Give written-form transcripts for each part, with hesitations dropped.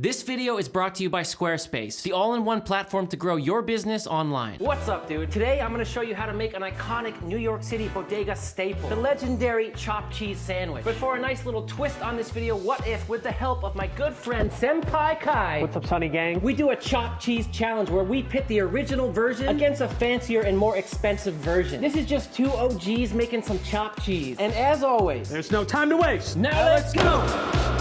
This video is brought to you by Squarespace, the all-in-one platform to grow your business online. What's up, dude? Today, I'm gonna show you how to make an iconic New York City bodega staple, the legendary chopped cheese sandwich. But for a nice little twist on this video, what if, with the help of my good friend Senpai Kai, What's up, Sonny Gang? we do a chopped cheese challenge where we pit the original version against a fancier and more expensive version. This is just two OGs making some chopped cheese. And as always, There's no time to waste. now let's go!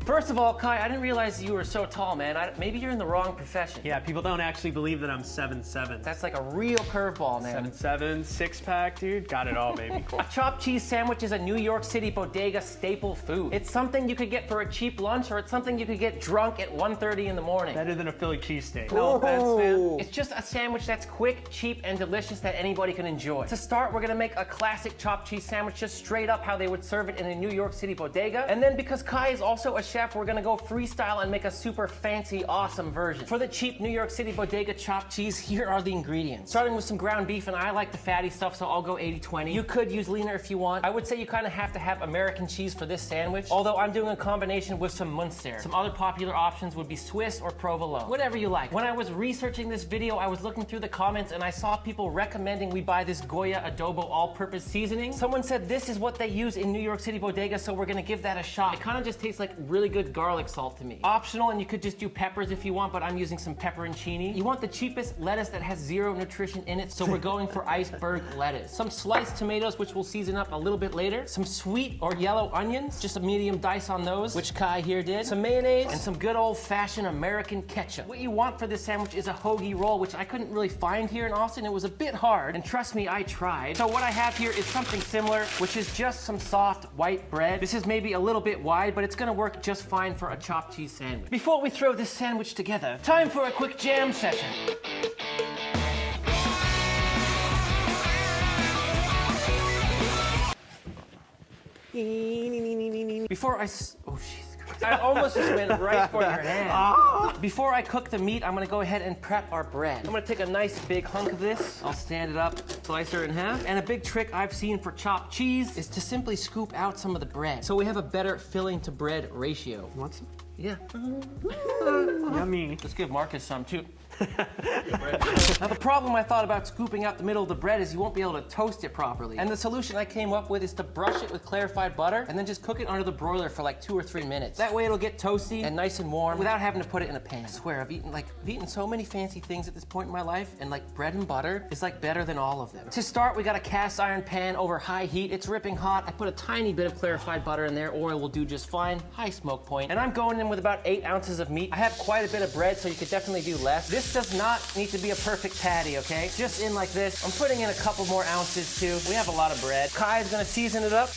First of all, Kai, I didn't realize you were so tall, man. Maybe you're in the wrong profession. Yeah, people don't actually believe that I'm 7'7". That's like a real curveball, man. 7'7", six-pack, dude. Got it all, baby. A chopped cheese sandwich is a New York City bodega staple food. It's something you could get for a cheap lunch, or it's something you could get drunk at 1:30 in the morning. Better than a Philly cheesesteak. No offense, man. It's just a sandwich that's quick, cheap, and delicious that anybody can enjoy. To start, we're gonna make a classic chopped cheese sandwich just straight up how they would serve it in a New York City bodega. And then because Kai is also a chef, we're gonna go freestyle and make a super fancy, awesome version. For the cheap New York City bodega chopped cheese, here are the ingredients. Starting with some ground beef, and I like the fatty stuff, so I'll go 80-20. You could use leaner if you want. I would say you kind of have to have American cheese for this sandwich, although I'm doing a combination with some Muenster. Some other popular options would be Swiss or provolone, whatever you like. When I was researching this video, I was looking through the comments and I saw people recommending we buy this Goya adobo all-purpose seasoning. Someone said this is what they use in New York City bodega, so we're gonna give that a shot. It kind of just tastes like really good garlic salt to me. Optional, and you could just do peppers if you want, but I'm using some pepperoncini. You want the cheapest lettuce that has zero nutrition in it, so we're going for iceberg lettuce. Some sliced tomatoes, which we'll season up a little bit later. Some sweet or yellow onions, just a medium dice on those, which Kai here did. Some mayonnaise, and some good old-fashioned American ketchup. What you want for this sandwich is a hoagie roll, which I couldn't really find here in Austin. It was a bit hard, and trust me, I tried. So what I have here is something similar, which is just some soft white bread. This is maybe a little bit wide, but it's gonna work just fine for a chopped cheese sandwich. Before we throw this sandwich together, time for a quick jam session. Before I, oh Jesus Christ. I almost just went right for your hand. Before I cook the meat, I'm gonna go ahead and prep our bread. I'm gonna take a nice big hunk of this. I'll stand it up, slice her in half. And a big trick I've seen for chopped cheese is to simply scoop out some of the bread, so we have a better filling to bread ratio. Want some? Yeah. Yummy. Let's give Marcus some too. Now the problem I thought about scooping out the middle of the bread is you won't be able to toast it properly. And the solution I came up with is to brush it with clarified butter and then just cook it under the broiler for like 2 or 3 minutes. That way it'll get toasty and nice and warm without having to put it in a pan. I swear, I've eaten so many fancy things at this point in my life, and like bread and butter is like better than all of them. To start, we got a cast iron pan over high heat. It's ripping hot. I put a tiny bit of clarified butter in there. Oil will do just fine. High smoke point. And I'm going in with about 8 ounces of meat. I have quite a bit of bread, so you could definitely do less. This does not need to be a perfect patty, okay? Just in like this. I'm putting in a couple more ounces too. We have a lot of bread. Kai's gonna season it up.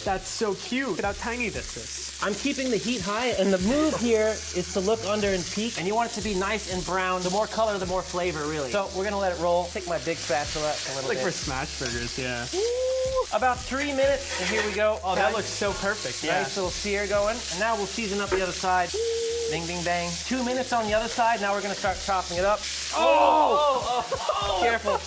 That's so cute. Look at how tiny this is. I'm keeping the heat high, and the move here is to look under and peek, and you want it to be nice and brown. The more color, the more flavor, really. So we're gonna let it roll. Take my big spatula a little Like bit. for smash burgers, yeah. About 3 minutes, and here we go. Oh, that looks so perfect, yeah. Nice little sear going. And now we'll season up the other side. Bing, bing, bang. 2 minutes on the other side. Now we're gonna start chopping it up. Careful.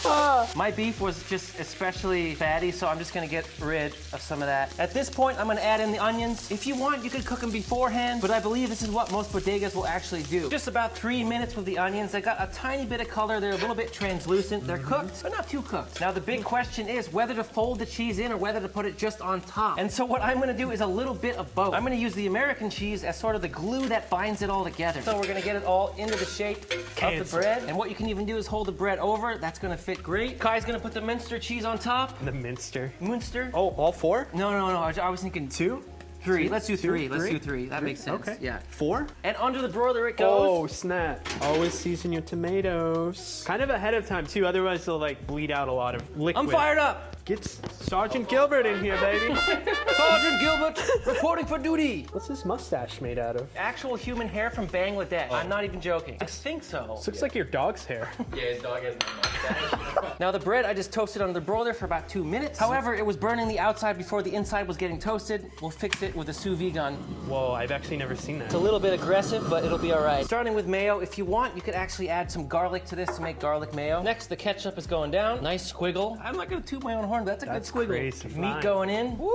My beef was just especially fatty, so I'm just gonna get rid of some of that. At this point, I'm gonna add in the onions. If you want, you could cook them beforehand, but I believe this is what most bodegas will actually do. Just about 3 minutes with the onions. They got a tiny bit of color. They're a little bit translucent. They're cooked, but not too cooked. Now the big question is whether to fold the cheese in or whether to put it just on top. And so what I'm gonna do is a little bit of both. I'm gonna use the American cheese as sort of the glue that binds it all together. So we're gonna get it all into the shape of the bread. And what you can even do is hold the bread over. That's gonna fit great. Kai's gonna put the Muenster cheese on top. The Muenster. Muenster. Oh, all 4? No. I was thinking 2? 3. Let's do 3. Two? Let's Three? do 3. That makes sense. Okay. Yeah. 4? And under the broiler it goes. Oh, snap. Always season your tomatoes. Kind of ahead of time, too, otherwise they'll like bleed out a lot of liquid. I'm fired up. Get Sergeant Gilbert in here, baby. Sergeant Gilbert reporting for duty. What's this mustache made out of? Actual human hair from Bangladesh. I'm not even joking. I think so. This looks like your dog's hair. Yeah, his dog has no mustache. Now the bread I just toasted under the broiler for about 2 minutes. However, it was burning the outside before the inside was getting toasted. We'll fix it with a sous vide gun. Whoa, I've actually never seen that. It's a little bit aggressive, but it'll be all right. Starting with mayo, if you want, you could actually add some garlic to this to make garlic mayo. Next, the ketchup is going down. Nice squiggle. I'm not gonna toot my own horn, but that's a good squiggle. Crazy. Meat Fine. going in. Woo!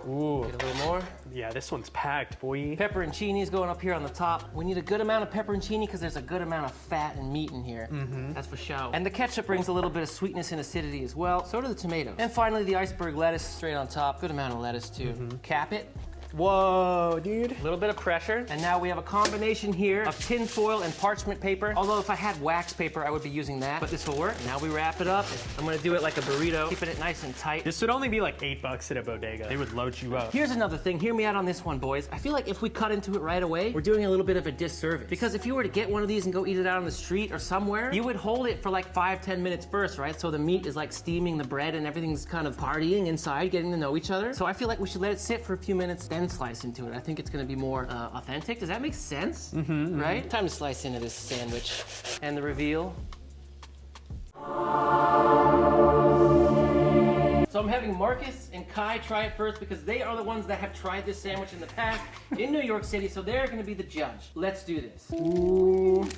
Ooh. Get a little more. Yeah, this one's packed, boy. Pepperoncini is going up here on the top. We need a good amount of pepperoncini because there's a good amount of fat and meat in here. That's for sure. And the ketchup brings a little bit of sweetness and acidity as well. So do the tomatoes. And finally, the iceberg lettuce straight on top. Good amount of lettuce too. Cap it. Whoa, dude. A little bit of pressure. And now we have a combination here of tin foil and parchment paper. Although if I had wax paper, I would be using that, but this will work. Now we wrap it up. I'm gonna do it like a burrito, keeping it nice and tight. This would only be like $8 at a bodega. They would load you up. Here's another thing. Hear me out on this one, boys. I feel like if we cut into it right away, we're doing a little bit of a disservice. Because if you were to get one of these and go eat it out on the street or somewhere, you would hold it for like 5-10 minutes first, right? So the meat is like steaming the bread and everything's kind of partying inside, getting to know each other. So I feel like we should let it sit for a few minutes, then slice into it. I think it's gonna be more authentic. Does that make sense? Right? Time to slice into this sandwich. And the reveal. So I'm having Marcus and Kai try it first because they are the ones that have tried this sandwich in the past in New York City, so they're gonna be the judge. Let's do this. Ooh.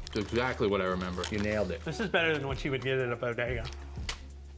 It's exactly what I remember. You nailed it. This is better than what you would get at a bodega.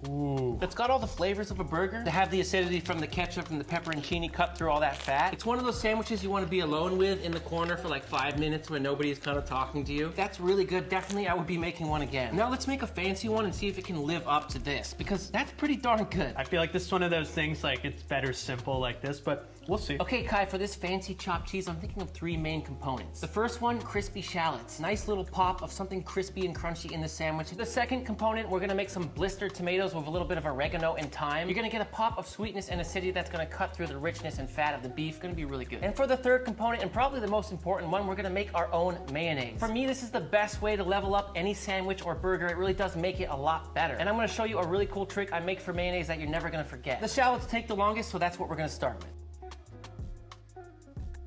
Ooh. It's got all the flavors of a burger. To have the acidity from the ketchup and the pepperoncini cut through all that fat. It's one of those sandwiches you want to be alone with in the corner for like 5 minutes when nobody's kind of talking to you. That's really good. Definitely, I would be making one again. Now let's make a fancy one and see if it can live up to this, because that's pretty darn good. I feel like this is one of those things, like, it's better simple like this, but we'll see. Okay, Kai, for this fancy chopped cheese, I'm thinking of 3 main components. The first one, crispy shallots. Nice little pop of something crispy and crunchy in the sandwich. The second component, we're gonna make some blistered tomatoes with a little bit of oregano and thyme. You're gonna get a pop of sweetness and acidity that's gonna cut through the richness and fat of the beef. Gonna be really good. And for the third component, and probably the most important one, we're gonna make our own mayonnaise. For me, this is the best way to level up any sandwich or burger. It really does make it a lot better. And I'm gonna show you a really cool trick I make for mayonnaise that you're never gonna forget. The shallots take the longest, so that's what we're gonna start with.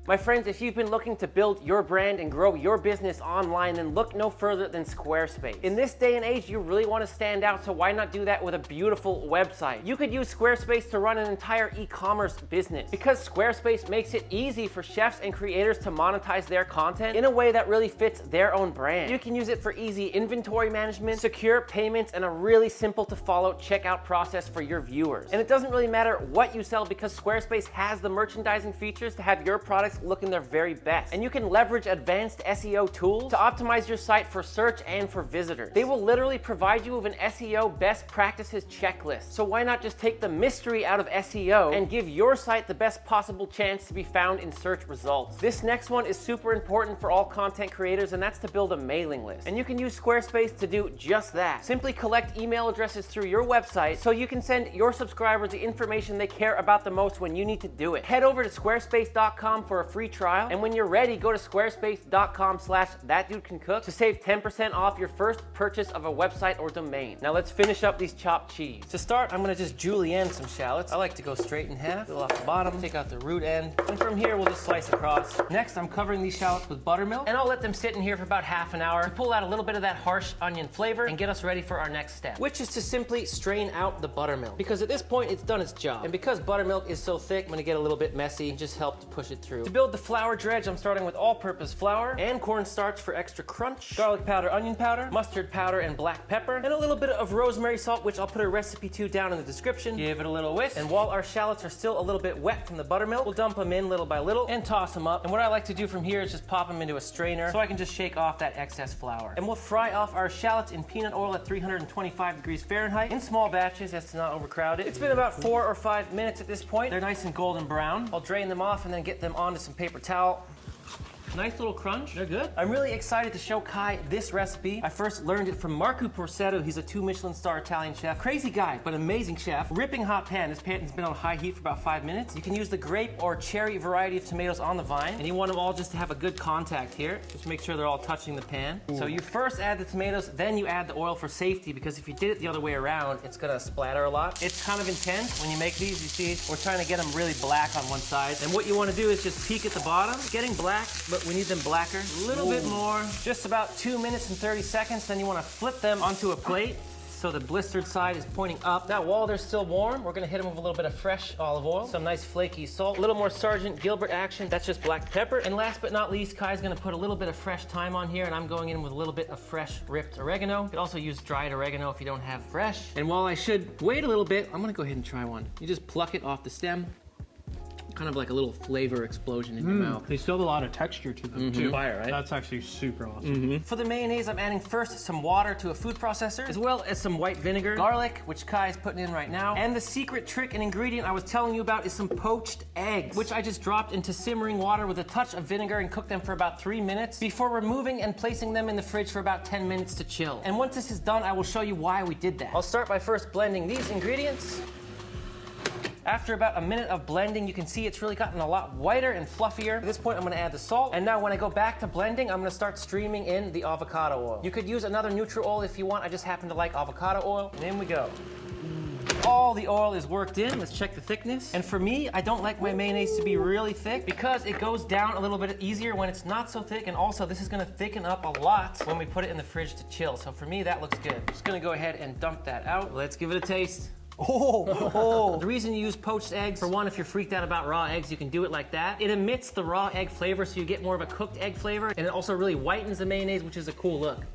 My friends, if you've been looking to build your brand and grow your business online, then look no further than Squarespace. In this day and age, you really want to stand out, so why not do that with a beautiful website? You could use Squarespace to run an entire e-commerce business, because Squarespace makes it easy for chefs and creators to monetize their content in a way that really fits their own brand. You can use it for easy inventory management, secure payments, and a really simple to follow checkout process for your viewers. And it doesn't really matter what you sell, because Squarespace has the merchandising features to have your products looking their very best. And you can leverage advanced SEO tools to optimize your site for search and for visitors. They will literally provide you with an SEO best practices checklist. So why not just take the mystery out of SEO and give your site the best possible chance to be found in search results? This next one is super important for all content creators, and that's to build a mailing list. And you can use Squarespace to do just that. Simply collect email addresses through your website so you can send your subscribers the information they care about the most when you need to do it. Head over to squarespace.com for a free trial, and when you're ready, go to squarespace.com/ThatDudeCanCook to save 10% off your first purchase of a website or domain. Now let's finish up these chopped cheese. To start, I'm gonna just julienne some shallots. I like to go straight in half, fill off the bottom, take out the root end, and from here we'll just slice across. Next, I'm covering these shallots with buttermilk, and I'll let them sit in here for about half an hour to pull out a little bit of that harsh onion flavor and get us ready for our next step, which is to simply strain out the buttermilk, because at this point it's done its job. And because buttermilk is so thick, I'm gonna get a little bit messy and just help to push it through. To build the flour dredge, I'm starting with all-purpose flour and cornstarch for extra crunch, garlic powder, onion powder, mustard powder, and black pepper, and a little bit of rosemary salt, which I'll put a recipe to down in the description. Give it a little whisk, and while our shallots are still a little bit wet from the buttermilk, we'll dump them in little by little and toss them up. And what I like to do from here is just pop them into a strainer so I can just shake off that excess flour. And we'll fry off our shallots in peanut oil at 325 degrees Fahrenheit in small batches as to not overcrowd it. It's been about 4 or 5 minutes at this point. They're nice and golden brown. I'll drain them off and then get them onto some paper towel. Nice little crunch. They're good. I'm really excited to show Kai this recipe. I first learned it from Marco Porcetto. He's a 2 Michelin star Italian chef. Crazy guy, but amazing chef. Ripping hot pan. This pan has been on high heat for about 5 minutes. You can use the grape or cherry variety of tomatoes on the vine, and you want them all just to have a good contact here. Just make sure they're all touching the pan. Ooh. So you first add the tomatoes, then you add the oil for safety, because if you did it the other way around, it's gonna splatter a lot. It's kind of intense when you make these. You see, we're trying to get them really black on one side. And what you want to do is just peek at the bottom, getting black, but we need them blacker. A little bit more, just about 2 minutes and 30 seconds. Then you want to flip them onto a plate so the blistered side is pointing up. Now, while they're still warm, we're gonna hit them with a little bit of fresh olive oil, some nice flaky salt, a little more Sergeant Gilbert action, that's just black pepper. And last but not least, Kai's gonna put a little bit of fresh thyme on here, and I'm going in with a little bit of fresh ripped oregano. You could also use dried oregano if you don't have fresh. And while I should wait a little bit, I'm gonna go ahead and try one. You just pluck it off the stem. Kind of like a little flavor explosion in your mouth. They still have a lot of texture to them too. Fire, right? That's actually super awesome. For the mayonnaise, I'm adding first some water to a food processor, as well as some white vinegar, garlic, which Kai is putting in right now. And the secret trick and ingredient I was telling you about is some poached eggs, which I just dropped into simmering water with a touch of vinegar and cooked them for about 3 minutes before removing and placing them in the fridge for about 10 minutes to chill. And once this is done, I will show you why we did that. I'll start by first blending these ingredients. After about a minute of blending, you can see it's really gotten a lot whiter and fluffier. At this point, I'm gonna add the salt. And now when I go back to blending, I'm gonna start streaming in the avocado oil. You could use another neutral oil if you want. I just happen to like avocado oil. And in we go. All the oil is worked in. Let's check the thickness. And for me, I don't like my mayonnaise to be really thick because it goes down a little bit easier when it's not so thick. And also, this is gonna thicken up a lot when we put it in the fridge to chill. So for me, that looks good. I'm just gonna go ahead and dump that out. Let's give it a taste. The reason you use poached eggs, for one, if you're freaked out about raw eggs, you can do it like that. It emits the raw egg flavor, so you get more of a cooked egg flavor, and it also really whitens the mayonnaise, which is a cool look.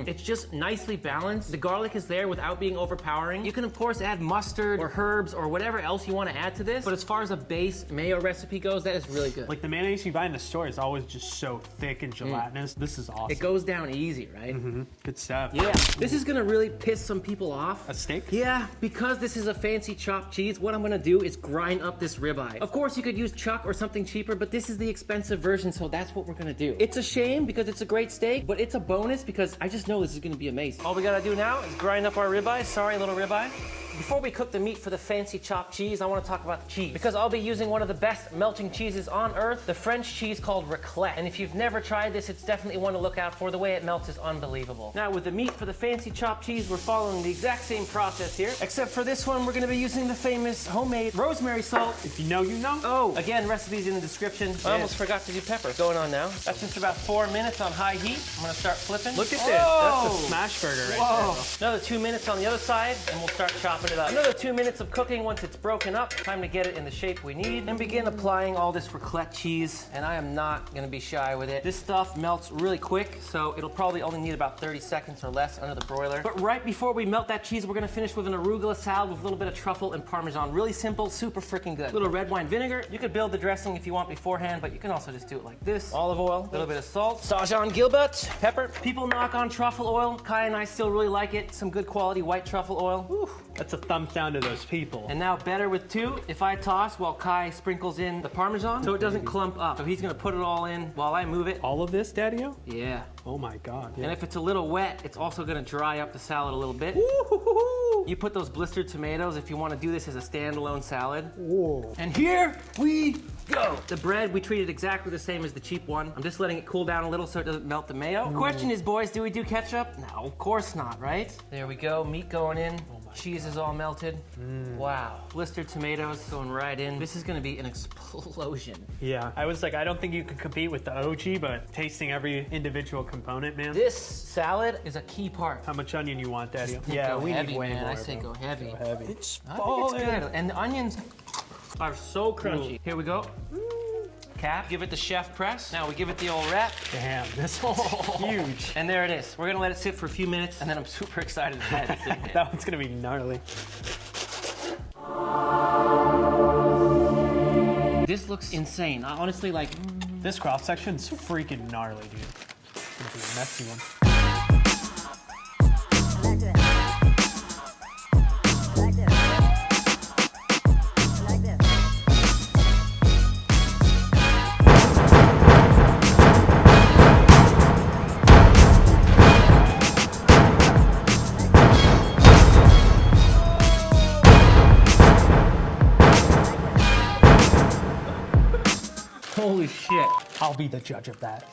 It's just nicely balanced. The garlic is there without being overpowering. You can, of course, add mustard or herbs or whatever else you want to add to this, but as far as a base mayo recipe goes, that is really good. Like the mayonnaise you buy in the store is always just so thick and gelatinous. This is awesome. It goes down easy, right? Good stuff. Yeah, this is gonna really piss some people off. A steak? Yeah, because this is a fancy chopped cheese, what I'm gonna do is grind up this ribeye. Of course, you could use chuck or something cheaper, but this is the expensive version, so that's what we're gonna do. It's a shame because it's a great steak, but it's a bonus because I just know this is gonna be amazing. All we gotta do now is grind up our ribeye. Sorry, little ribeye. Before we cook the meat for the fancy chopped cheese, I want to talk about the cheese. Because I'll be using one of the best melting cheeses on earth, the French cheese called raclette. And if you've never tried this, it's definitely one to look out for. The way it melts is unbelievable. Now, with the meat for the fancy chopped cheese, we're following the exact same process here. Except for this one, we're going to be using the famous homemade rosemary salt. If you know, you know. Oh, again, recipes in the description. I almost forgot to do pepper. Going on now. That's just about 4 minutes on high heat. I'm going to start flipping. Look at this. That's a smash burger right there. Another 2 minutes on the other side, and we'll start chopping it up. Another 2 minutes of cooking. Once it's broken up, time to get it in the shape we need and begin applying all this raclette cheese. And I am not gonna be shy with it. This stuff melts really quick, so it'll probably only need about 30 seconds or less under the broiler. But right before we melt that cheese, we're gonna finish with an arugula salad with a little bit of truffle and Parmesan. Really simple, super freaking good. A little red wine vinegar. You could build the dressing if you want beforehand, but you can also just do it like this. Olive oil, a little bit of salt, Sergeant Gilbert, pepper. People knock on truffle oil. Kai and I still really like it. Some good quality white truffle oil. Whew. That's a thumbs down to those people. And now better with two. If I toss while Kai sprinkles in the Parmesan, so it doesn't clump up. So he's gonna put it all in while I move it. All of this, Daddy-O? Yeah. Oh my God. Yeah. And if it's a little wet, it's also gonna dry up the salad a little bit. You put those blistered tomatoes if you wanna do this as a standalone salad. Whoa. And here we go. The bread, we treat it exactly the same as the cheap one. I'm just letting it cool down a little so it doesn't melt the mayo. Question is, boys, do we do ketchup? No, of course not, right? There we go, meat going in. Cheese is all melted. Wow. Blistered tomatoes going right in. This is gonna be an explosion. Yeah, I was like, I don't think you can compete with the OG, but tasting every individual component, man. This salad is a key part. How much onion you want, Daddy? Go heavy, man. I say go heavy. Go heavy. It's good. And the onions are so crunchy. Ooh. Here we go. Cap, give it the chef press. Now we give it the old wrap. Damn, this one's huge. And there it is. We're gonna let it sit for a few minutes, and then I'm super excited to add this in. That one's gonna be gnarly. This looks insane. I honestly, like... This cross section's freaking gnarly, dude. It's gonna be a messy one. I'll be the judge of that.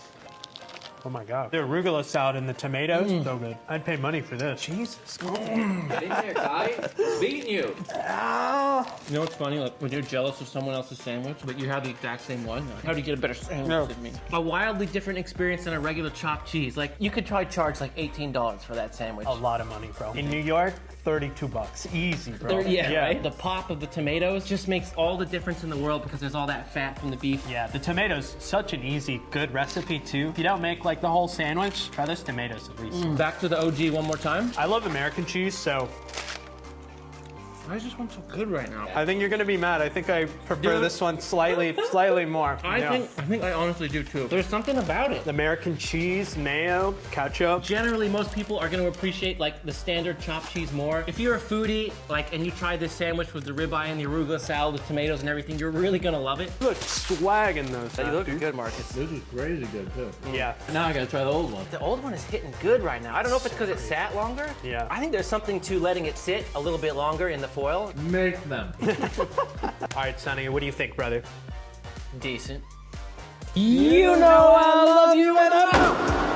Oh my God. The arugula salad and the tomatoes, so good. I'd pay money for this. Jesus. Get in there, Kai. It's beating you. You know what's funny? Like when you're jealous of someone else's sandwich, but you have the exact same one. How do you get a better sandwich than me? A wildly different experience than a regular chopped cheese. Like you could try charge like $18 for that sandwich. A lot of money, bro. In New York, 32 bucks. Easy, bro. Right? The pop of the tomatoes just makes all the difference in the world because there's all that fat from the beef. Yeah, the tomatoes, such an easy, good recipe too. If you don't make like the whole sandwich, try those tomatoes at least. Back to the OG one more time. I love American cheese, so Why is this one so good right now? I think you're gonna be mad. I think I prefer this one slightly more. I think I honestly do too. There's something about it. American cheese, mayo, ketchup. Generally, most people are going to appreciate like the standard chopped cheese more. If you're a foodie, like, and you try this sandwich with the ribeye and the arugula salad, the tomatoes and everything, you're really going to love it. Look, swag in those. You look good, Marcus. This is crazy good too. Yeah. Now I gotta try the old one. The old one is hitting good right now. I don't know if it's because it sat longer. Yeah. I think there's something to letting it sit a little bit longer in the foil. Make them. All right, Sonny, what do you think, brother? Decent. You know I love you and